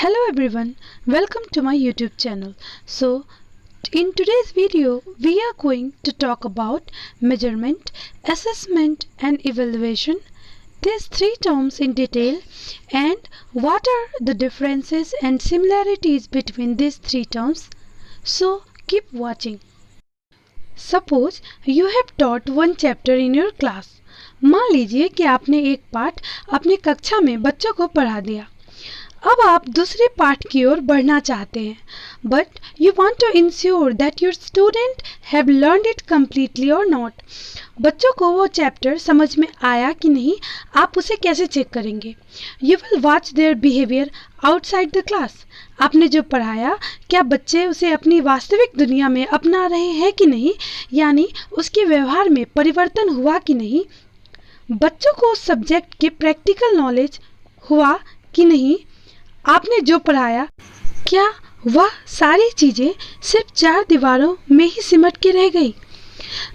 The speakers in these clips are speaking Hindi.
Hello everyone, welcome to my YouTube channel. So in today's video we are going to talk about measurement, assessment and evaluation, these three terms in detail, and what are the differences and similarities between these three terms. So keep watching. Suppose you have taught one chapter in your class. मान लीजिए कि आपने एक पाठ अपनी कक्षा में बच्चों को पढ़ा दिया. अब आप दूसरे पाठ की ओर बढ़ना चाहते हैं, but you want to ensure that your student have learned it completely or not. बच्चों को वो चैप्टर समझ में आया कि नहीं, आप उसे कैसे चेक करेंगे? You will watch their behaviour outside the class. आपने जो पढ़ाया, क्या बच्चे उसे अपनी वास्तविक दुनिया में अपना रहे हैं कि नहीं, यानी उसके व्यवहार में परिवर्तन हुआ कि नहीं. बच्चों को उस सब्जेक्ट के प्रैक्टिकल नॉलेज हुआ कि नहीं. आपने जो पढ़ाया, क्या वह सारी चीज़ें सिर्फ चार दीवारों में ही सिमट के रह गई?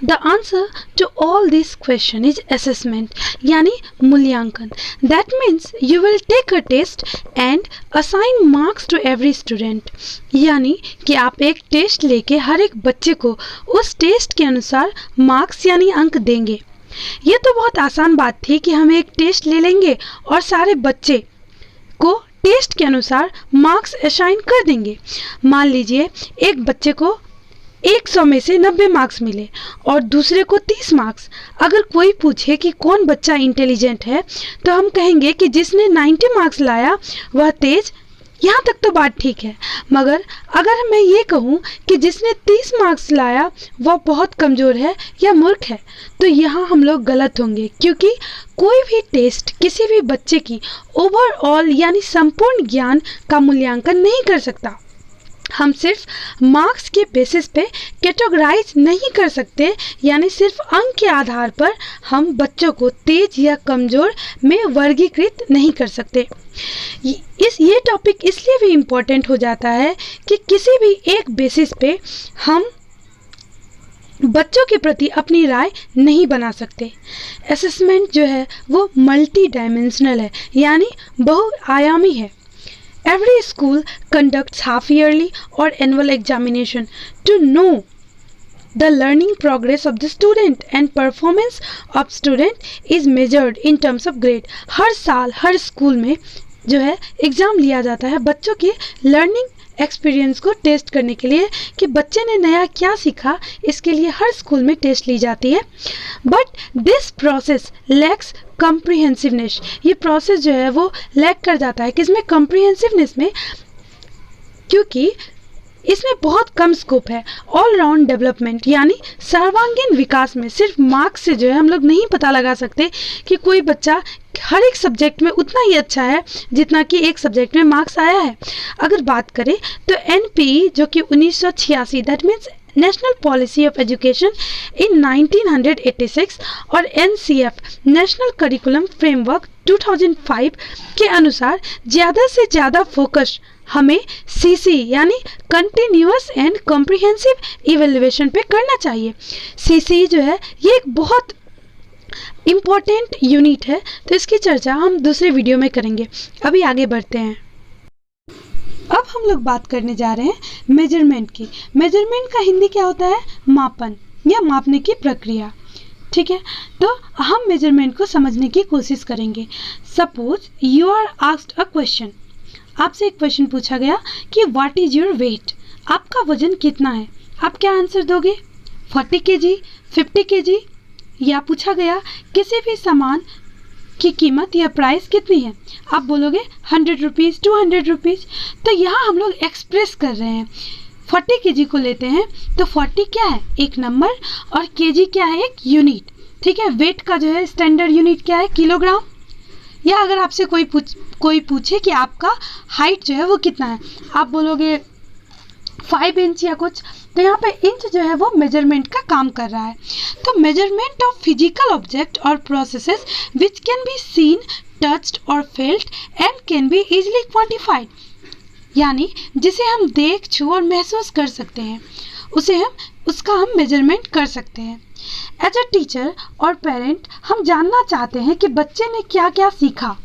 The answer to all this question is assessment, यानी मूल्यांकन. That means you will take a test and assign marks to every student. यानी कि आप एक टेस्ट लेके हर एक बच्चे को उस टेस्ट के अनुसार मार्क्स यानी अंक देंगे. ये तो बहुत आसान बात थी कि हम एक टेस्ट ले लेंगे और सारे बच्चे को टेस्ट के अनुसार मार्क्स असाइन कर देंगे. मान लीजिए एक बच्चे को 100 में से 90 मार्क्स मिले और दूसरे को 30 मार्क्स. अगर कोई पूछे कि कौन बच्चा इंटेलिजेंट है, तो हम कहेंगे कि जिसने 90 मार्क्स लाया वह तेज. यहाँ तक तो बात ठीक है, मगर अगर मैं ये कहूँ कि जिसने 30 मार्क्स लाया वह बहुत कमज़ोर है या मूर्ख है, तो यहाँ हम लोग गलत होंगे, क्योंकि कोई भी टेस्ट किसी भी बच्चे की ओवरऑल यानी संपूर्ण ज्ञान का मूल्यांकन नहीं कर सकता. हम सिर्फ मार्क्स के बेसिस पे कैटेगराइज नहीं कर सकते, यानी सिर्फ अंक के आधार पर हम बच्चों को तेज या कमज़ोर में वर्गीकृत नहीं कर सकते. ये टॉपिक इसलिए भी इम्पोर्टेंट हो जाता है कि किसी भी एक बेसिस पे हम बच्चों के प्रति अपनी राय नहीं बना सकते. असेसमेंट जो है वो मल्टी डायमेंशनल है, यानी बहुआयामी है. Every school conducts half-yearly or annual examination to know the learning progress of the student, and performance of student is measured in terms of grade. हर साल हर स्कूल में जो है एग्ज़ाम लिया जाता है बच्चों के लर्निंग एक्सपीरियंस को टेस्ट करने के लिए कि बच्चे ने नया क्या सीखा. इसके लिए हर स्कूल में टेस्ट ली जाती है. But this process lacks comprehensiveness. ये प्रोसेस जो है वो लैक कर जाता है किसमें? कॉम्प्रिहेंसिवनेस में, क्योंकि इसमें बहुत कम स्कोप है ऑल राउंड डेवलपमेंट, यानी सर्वांगीण विकास में. सिर्फ मार्क्स से जो है हम लोग नहीं पता लगा सकते कि कोई बच्चा हर एक सब्जेक्ट में उतना ही अच्छा है जितना कि एक सब्जेक्ट में मार्क्स आया है. अगर बात करें तो एनपीई जो कि 1986, that means national policy of education in 1986, और एनसीएफ नेशनल करिकुलम फ्रेमवर्क 2005 के अनुसार ज़्यादा से ज़्यादा फोकस हमें सीसी यानी कंटिन्यूअस एंड कॉम्प्रिहेंसिव इवेल्युएशन पे करना चाहिए. सीसी जो है ये एक बहुत इम्पॉर्टेंट यूनिट है, तो इसकी चर्चा हम दूसरे वीडियो में करेंगे. अभी आगे बढ़ते हैं. अब हम लोग बात करने जा रहे हैं मेजरमेंट की. मेजरमेंट का हिंदी क्या होता है? मापन या मापने की प्रक्रिया. ठीक है, तो हम मेजरमेंट को समझने की कोशिश करेंगे. Suppose you are asked a question. आपसे एक क्वेश्चन पूछा गया कि व्हाट इज योर वेट, आपका वजन कितना है. आप क्या आंसर दोगे? 40 kg, 50 kg, या पूछा गया किसी भी सामान की कीमत या प्राइस कितनी है, आप बोलोगे 100 रुपीज़, 200 रुपीज़. तो यहाँ हम लोग एक्सप्रेस कर रहे हैं. 40 kg को लेते हैं तो 40 क्या है? एक नंबर, और kg क्या है? एक यूनिट. ठीक है, वेट का जो है स्टैंडर्ड यूनिट क्या है? किलोग्राम. या अगर आपसे कोई पूछे कि आपका हाइट जो है वो कितना है, आप बोलोगे 5 इंच या कुछ. तो यहाँ पे इंच जो है वो मेजरमेंट का काम कर रहा है. तो मेजरमेंट ऑफ फिजिकल ऑब्जेक्ट और processes which can be seen, touched और felt and can be easily quantified, यानी जिसे हम देख, छू और महसूस कर सकते हैं, उसका हम मेजरमेंट कर सकते हैं. एज अ टीचर और पेरेंट हम जानना चाहते हैं कि बच्चे ने क्या क्या सीखा।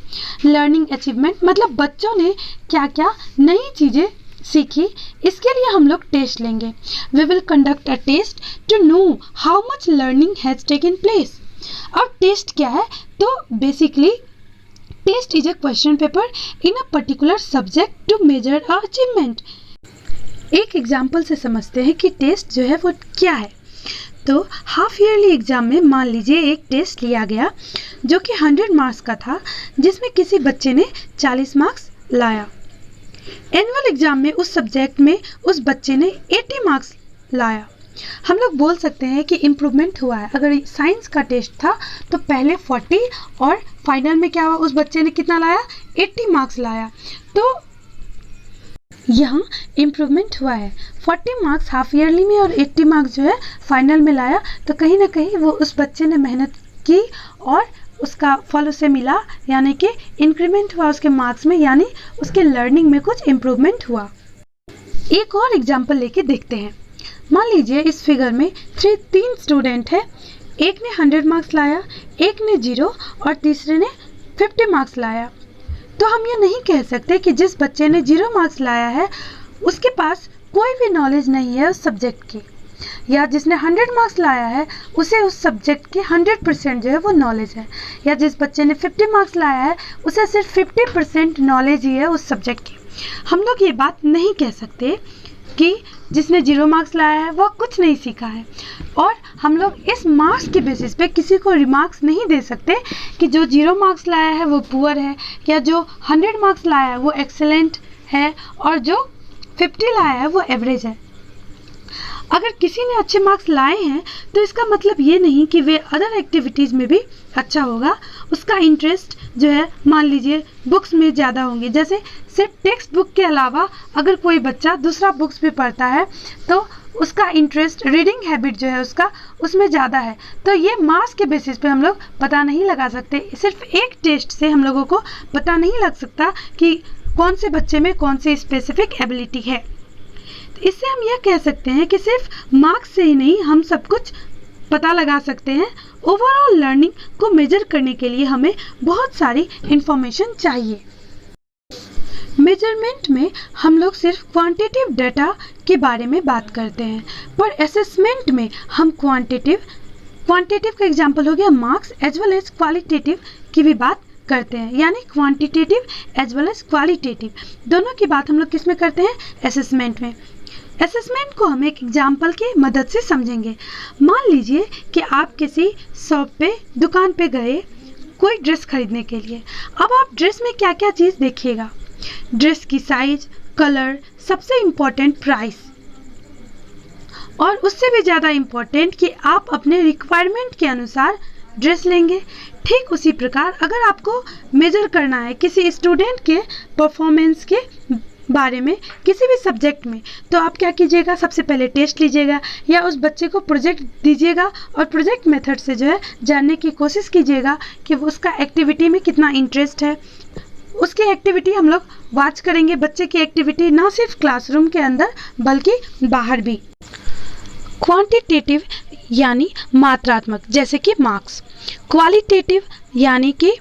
लर्निंग अचीवमेंट मतलब बच्चों ने क्या क्या नई चीज़ें सीखी। इसके लिए हम लोग टेस्ट लेंगे। We will conduct a test to know how much learning has taken place. अब टेस्ट क्या है? तो basically test is a question paper in a particular subject to measure a achievement. एक एग्जाम्पल से समझते हैं कि टेस्ट जो है वो क्या है। तो हाफ ईयरली एग्ज़ाम में मान लीजिए एक टेस्ट लिया गया जो कि 100 मार्क्स का था, जिसमें किसी बच्चे ने 40 मार्क्स लाया। एनुअल एग्ज़ाम में उस सब्जेक्ट में उस बच्चे ने 80 मार्क्स लाया। हम लोग बोल सकते हैं कि इम्प्रूवमेंट हुआ है। अगर साइंस का टेस्ट था तो पहले 40 और फाइनल में क्या हुआ, उस बच्चे ने कितना लाया, 80 मार्क्स लाया। तो यहाँ इम्प्रूवमेंट हुआ है। 40 मार्क्स हाफ ईयरली में और 80 मार्क्स जो है फाइनल में लाया। तो कहीं ना कहीं वो उस बच्चे ने मेहनत की और उसका फल उसे मिला, यानी कि इंक्रीमेंट हुआ उसके मार्क्स में, यानी उसके लर्निंग में कुछ इम्प्रूवमेंट हुआ। एक और एग्जाम्पल लेके देखते हैं। मान लीजिए इस फिगर में 3 स्टूडेंट है। एक ने 100 मार्क्स लाया, एक ने 0 और तीसरे ने 50 मार्क्स लाया। तो हम ये नहीं कह सकते कि जिस बच्चे ने 0 मार्क्स लाया है उसके पास कोई भी नॉलेज नहीं है उस सब्जेक्ट की, या जिसने 100 मार्क्स लाया है उसे उस सब्जेक्ट की 100% जो है वो नॉलेज है, या जिस बच्चे ने 50 मार्क्स लाया है उसे सिर्फ 50% नॉलेज ही है उस सब्जेक्ट की। हम लोग ये बात नहीं कह सकते कि जिसने 0 मार्क्स लाया है वह कुछ नहीं सीखा है। और हम लोग इस मार्क्स के बेसिस पे किसी को रिमार्क्स नहीं दे सकते कि जो 0 मार्क्स लाया है वो पुअर है, या जो 100 मार्क्स लाया है वो एक्सेलेंट है, और जो 50 लाया है वो एवरेज है। अगर किसी ने अच्छे मार्क्स लाए हैं तो इसका मतलब ये नहीं कि वे अदर एक्टिविटीज़ में भी अच्छा होगा। उसका इंटरेस्ट जो है मान लीजिए बुक्स में ज़्यादा होंगे। जैसे सिर्फ टेक्स्ट बुक के अलावा अगर कोई बच्चा दूसरा बुक्स भी पढ़ता है तो उसका इंटरेस्ट, रीडिंग हैबिट जो है उसका उसमें ज़्यादा है। तो ये मार्क्स के बेसिस पे हम लोग पता नहीं लगा सकते। सिर्फ एक टेस्ट से हम लोगों को पता नहीं लग सकता कि कौन से बच्चे में कौन सी स्पेसिफिक एबिलिटी है। इससे हम यह कह सकते हैं कि सिर्फ मार्क्स से ही नहीं हम सब कुछ पता लगा सकते हैं। ओवरऑल लर्निंग को मेजर करने के लिए हमें बहुत सारी इंफॉर्मेशन चाहिए। मेजरमेंट में हम लोग सिर्फ क्वांटिटेटिव डाटा के बारे में बात करते हैं, पर असेसमेंट में हम क्वांटिटेटिव का एग्जांपल हो गया marks, as well as qualitative की भी बात करते हैं। यानी quantitative as well as qualitative दोनों की बात हम लोग किस में करते हैं, असेसमेंट में। असेसमेंट को हम एक एग्जाम्पल की मदद से समझेंगे। मान लीजिए कि आप किसी शॉप पे, दुकान पे गए कोई ड्रेस खरीदने के लिए। अब आप ड्रेस में क्या क्या चीज़ देखिएगा, ड्रेस की साइज, कलर, सबसे इम्पोर्टेंट प्राइस, और उससे भी ज़्यादा इम्पोर्टेंट कि आप अपने रिक्वायरमेंट के अनुसार ड्रेस लेंगे। ठीक उसी प्रकार अगर आपको मेजर करना है किसी स्टूडेंट के परफॉर्मेंस के बारे में किसी भी सब्जेक्ट में, तो आप क्या कीजिएगा, सबसे पहले टेस्ट लीजिएगा या उस बच्चे को प्रोजेक्ट दीजिएगा और प्रोजेक्ट मेथड से जो है जानने की कोशिश कीजिएगा कि वो उसका एक्टिविटी में कितना इंटरेस्ट है। उसकी एक्टिविटी हम लोग वॉच करेंगे, बच्चे की एक्टिविटी ना सिर्फ क्लासरूम के अंदर बल्कि बाहर भी। क्वांटिटेटिव यानी मात्रात्मक जैसे कि मार्क्स, क्वालिटेटिव यानी कि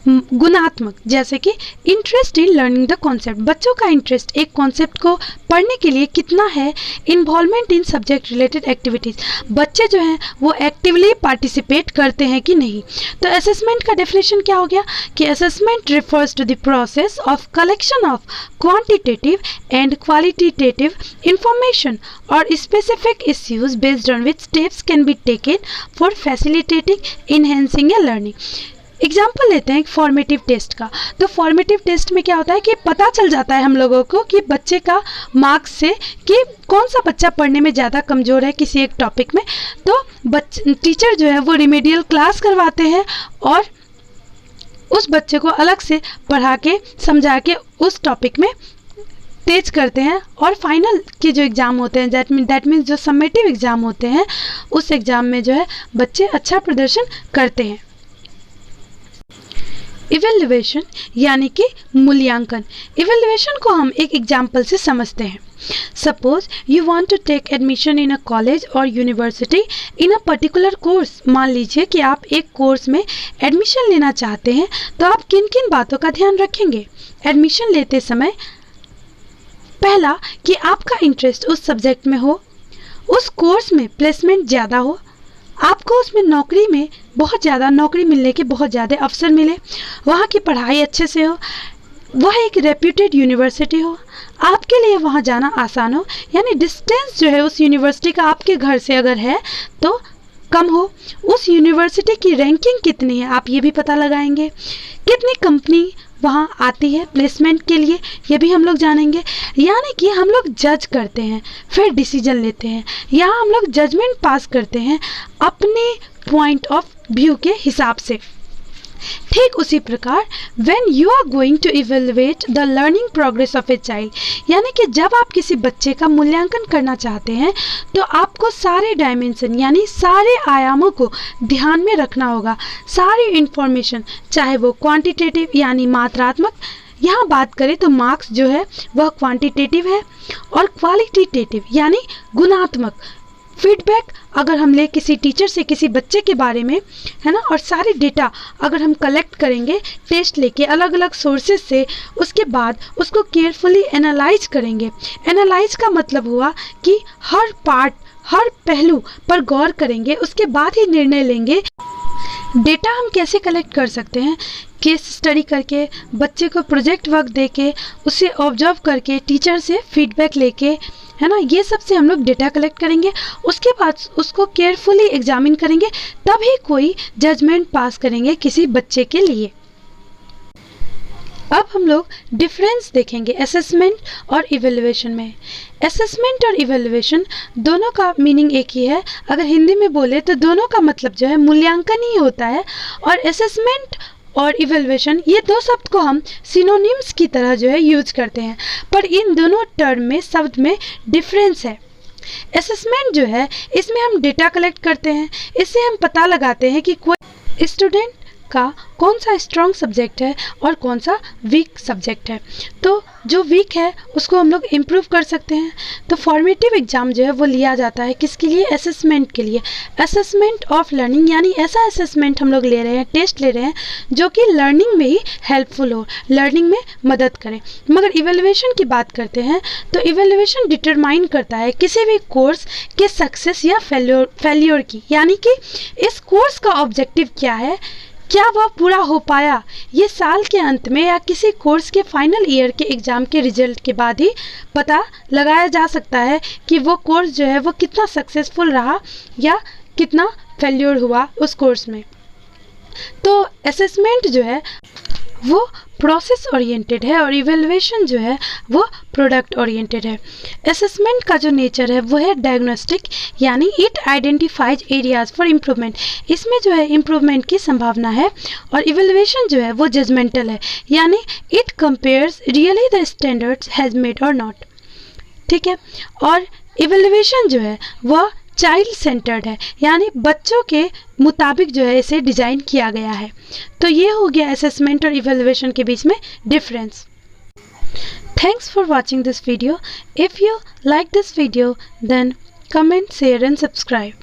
गुणात्मक जैसे कि interest in learning the concept, बच्चों का इंटरेस्ट एक कॉन्सेप्ट को पढ़ने के लिए कितना है। Involvement in subject related activities, बच्चे जो हैं वो एक्टिवली पार्टिसिपेट करते हैं कि नहीं। तो असेसमेंट का डेफिनेशन क्या हो गया कि assessment refers to the process of collection of quantitative and qualitative information और specific issues based on which steps can be taken for facilitating enhancing a learning. Example लेते हैं फॉर्मेटिव टेस्ट का। तो फॉर्मेटिव टेस्ट में क्या होता है कि पता चल जाता है हम लोगों को कि बच्चे का मार्क्स से कि कौन सा बच्चा पढ़ने में ज़्यादा कमज़ोर है किसी एक टॉपिक में। तो टीचर जो है वो रिमेडियल क्लास करवाते हैं और उस बच्चे को अलग से पढ़ा के समझा के उस टॉपिक में तेज करते हैं। और फाइनल के जो एग्ज़ाम होते हैं दैट मीन्स जो समेटिव एग्ज़ाम होते हैं उस एग्ज़ाम में जो है बच्चे अच्छा प्रदर्शन करते हैं। इवेल्युएशन यानी कि मूल्यांकन। इवेल्युएशन को हम एक एग्जाम्पल से समझते हैं। Suppose you want to take admission in a college और university in a particular course. मान लीजिए कि आप एक कोर्स में एडमिशन लेना चाहते हैं, तो आप किन किन बातों का ध्यान रखेंगे एडमिशन लेते समय? पहला, कि आपका इंटरेस्ट उस सब्जेक्ट में हो, उस कोर्स में प्लेसमेंट ज़्यादा हो, आपको उसमें नौकरी मिलने के बहुत ज़्यादा अवसर मिले, वहाँ की पढ़ाई अच्छे से हो, वह एक रेप्यूटेड यूनिवर्सिटी हो, आपके लिए वहाँ जाना आसान हो, यानी डिस्टेंस जो है उस यूनिवर्सिटी का आपके घर से अगर है तो कम हो, उस यूनिवर्सिटी की रैंकिंग कितनी है आप ये भी पता लगाएंगे, कितनी कंपनी वहाँ आती है प्लेसमेंट के लिए ये भी हम लोग जानेंगे। यानी कि हम लोग जज करते हैं फिर डिसीजन लेते हैं, यहाँ हम लोग जजमेंट पास करते हैं अपने पॉइंट ऑफ व्यू के हिसाब से। ठीक उसी प्रकार when you are going to evaluate the learning progress of a child, यानी कि जब आप किसी बच्चे का मूल्यांकन करना चाहते हैं तो आपको सारे डायमेंशन यानी सारे आयामों को ध्यान में रखना होगा, सारी इंफॉर्मेशन, चाहे वो क्वांटिटेटिव यानी मात्रात्मक, यहाँ बात करें तो मार्क्स जो है वह क्वांटिटेटिव है, और क्वालिटेटिव यानी गुणात्मक। फीडबैक अगर हम ले किसी टीचर से किसी बच्चे के बारे में, है ना, और सारे डेटा अगर हम कलेक्ट करेंगे टेस्ट लेके अलग अलग सोर्सेज से, उसके बाद उसको केयरफुली एनालाइज करेंगे। एनालाइज का मतलब हुआ कि हर पार्ट, हर पहलू पर गौर करेंगे, उसके बाद ही निर्णय लेंगे। डेटा हम कैसे कलेक्ट कर सकते हैं? केस स्टडी करके, बच्चे को प्रोजेक्ट वर्क देके, उसे ऑब्जर्व करके, टीचर से फीडबैक लेके, है ना, ये सब से हम लोग डेटा कलेक्ट करेंगे। उसके बाद उसको केयरफुली एग्जामिन करेंगे, तभी कोई जजमेंट पास करेंगे किसी बच्चे के लिए। अब हम लोग डिफरेंस देखेंगे असेसमेंट और इवेल्युएशन में। असेसमेंट और इवेल्युएशन दोनों का मीनिंग एक ही है। अगर हिंदी में बोले तो दोनों का मतलब जो है मूल्यांकन ही होता है, और असेसमेंट और इवेल्युएशन ये दो शब्द को हम सिनोनिम्स की तरह जो है यूज करते हैं, पर इन दोनों टर्म में शब्द में डिफरेंस है। असेसमेंट जो है इसमें हम डेटा कलेक्ट करते हैं, इससे हम पता लगाते हैं कि कोई स्टूडेंट का कौन सा स्ट्रॉन्ग सब्जेक्ट है और कौन सा वीक सब्जेक्ट है। तो जो वीक है उसको हम लोग इम्प्रूव कर सकते हैं। तो फॉर्मेटिव एग्जाम जो है वो लिया जाता है किसके लिए? असेसमेंट के लिए। असेसमेंट ऑफ लर्निंग यानी ऐसा असेसमेंट हम लोग ले रहे हैं, टेस्ट ले रहे हैं जो कि लर्निंग में ही हेल्पफुल हो, लर्निंग में मदद करे। मगर इवेल्युएशन की बात करते हैं तो इवेल्युएशन डिटरमाइन करता है किसी भी कोर्स के सक्सेस या फेल्योर की, यानी कि इस कोर्स का ऑब्जेक्टिव क्या है, क्या वह पूरा हो पाया। ये साल के अंत में या किसी कोर्स के फाइनल ईयर के एग्ज़ाम के रिजल्ट के बाद ही पता लगाया जा सकता है कि वो कोर्स जो है वो कितना सक्सेसफुल रहा या कितना फेल्योर हुआ उस कोर्स में। तो असेसमेंट जो है वो प्रोसेस ओरिएंटेड है और इवेल्युएशन जो है वो प्रोडक्ट ओरिएंटेड है। असेसमेंट का जो नेचर है वो है डायग्नोस्टिक, यानी it identifies areas for improvement, इसमें जो है इम्प्रूवमेंट की संभावना है। और इवेल्युएशन जो है वो जजमेंटल है, यानी it compares really the standards has made और नॉट। ठीक है, और इवेल्युएशन जो है वह चाइल्ड सेंटर्ड है, यानी बच्चों के मुताबिक जो है इसे डिज़ाइन किया गया है। तो ये हो गया असेसमेंट और इवेल्युएशन के बीच में difference. Thanks for watching this video. If you like this video then comment, share and subscribe.